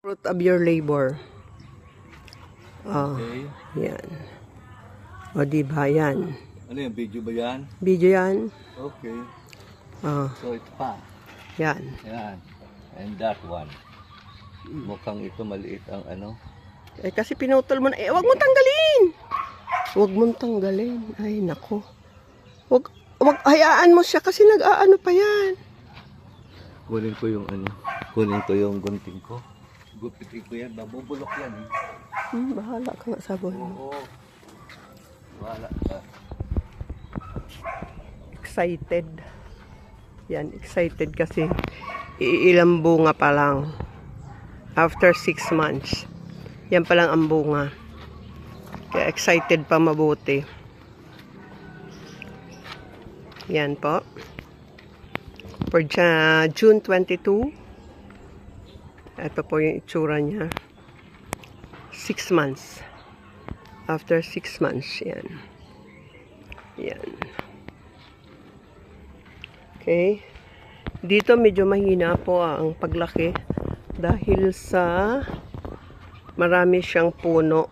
Fruit of your labor. Oh, Okay. yan. O, diba yan? Ano yan? Video ba yan? Video yan. Okay. Oh, So, ito pa. yan. Yan. And that one. Mukhang ito maliit ang ano. Eh, kasi pinutol mo na. Eh, wag mong tanggalin! Wag mong tanggalin. Ay, nako. Wag, hayaan mo siya kasi nag-aano pa yan. Kunin ko yung ano. Kunin ko yung gunting ko. Gupitin ko yan. Babubulok yan. Bahala ka nga sa buhay mo. Oo. Wala ka. Excited. Yan, excited kasi iilang bunga pa lang. After 6 months. Yan pa lang ang bunga. Kaya excited pa mabuti. Yan po. For June 22. Ito po yung itsura niya. 6 months. After 6 months, yan. Yan. Okay. Dito medyo mahina po ang paglaki dahil sa marami siyang puno.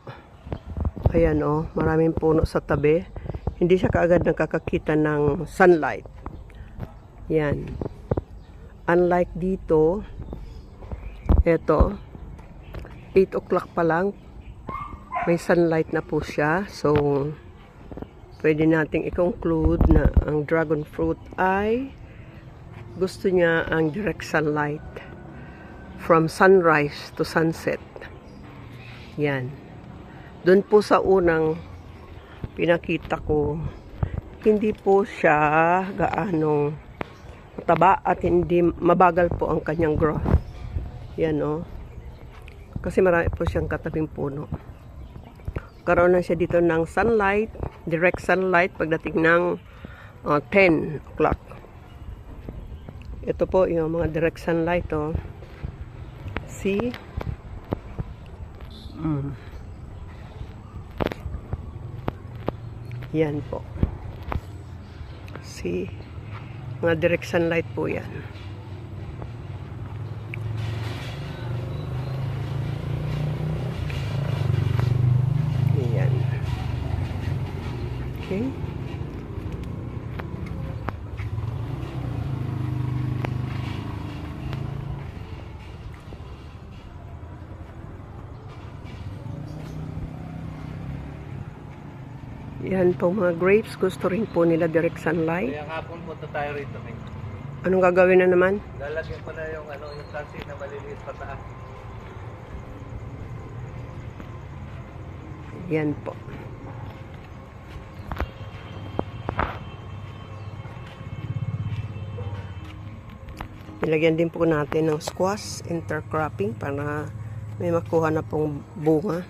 Ayan o, maraming puno sa tabi. Hindi siya kaagad nakakakita ng sunlight. Yan. Unlike dito, eto, 8 o'clock pa lang, may sunlight na po siya. So, pwede nating i-conclude na ang dragon fruit ay gusto niya ang direct sunlight from sunrise to sunset. Yan. Doon po sa unang pinakita ko, hindi po siya gaanong mataba at hindi mabagal po ang kanyang growth. Yan o. Kasi marami po siyang katabing puno. Karoon na siya dito ng sunlight, direct sunlight pagdating ng 10 o'clock. Ito po yung mga direct sunlight oh. See? Yan po. See? Mga direct sunlight po yan. Yan. Okay. Yan po mga grapes. Gusto rin po nila direct sunlight. Kaya nga punta tayo rito. Anong gagawin na naman? Lalagyan ko na yung ano, yung kasi na maliliit pataas. Yan po. Nilagyan din po natin ng squash intercropping para may makuha na pong bunga.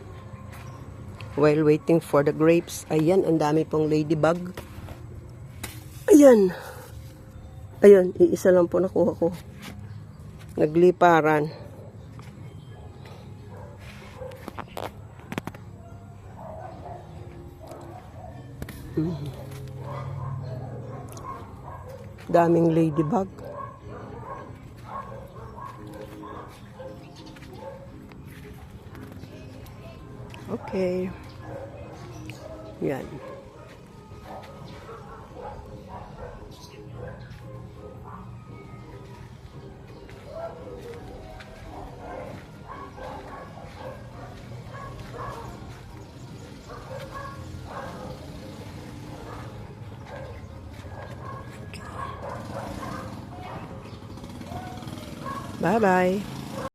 While waiting for the grapes. Ayan, ang dami pong ladybug. Ayan. Ayun, iisa lang po nakuha ko. Nagliparan. Daming ladybug. Okay. Yan. Bye-bye.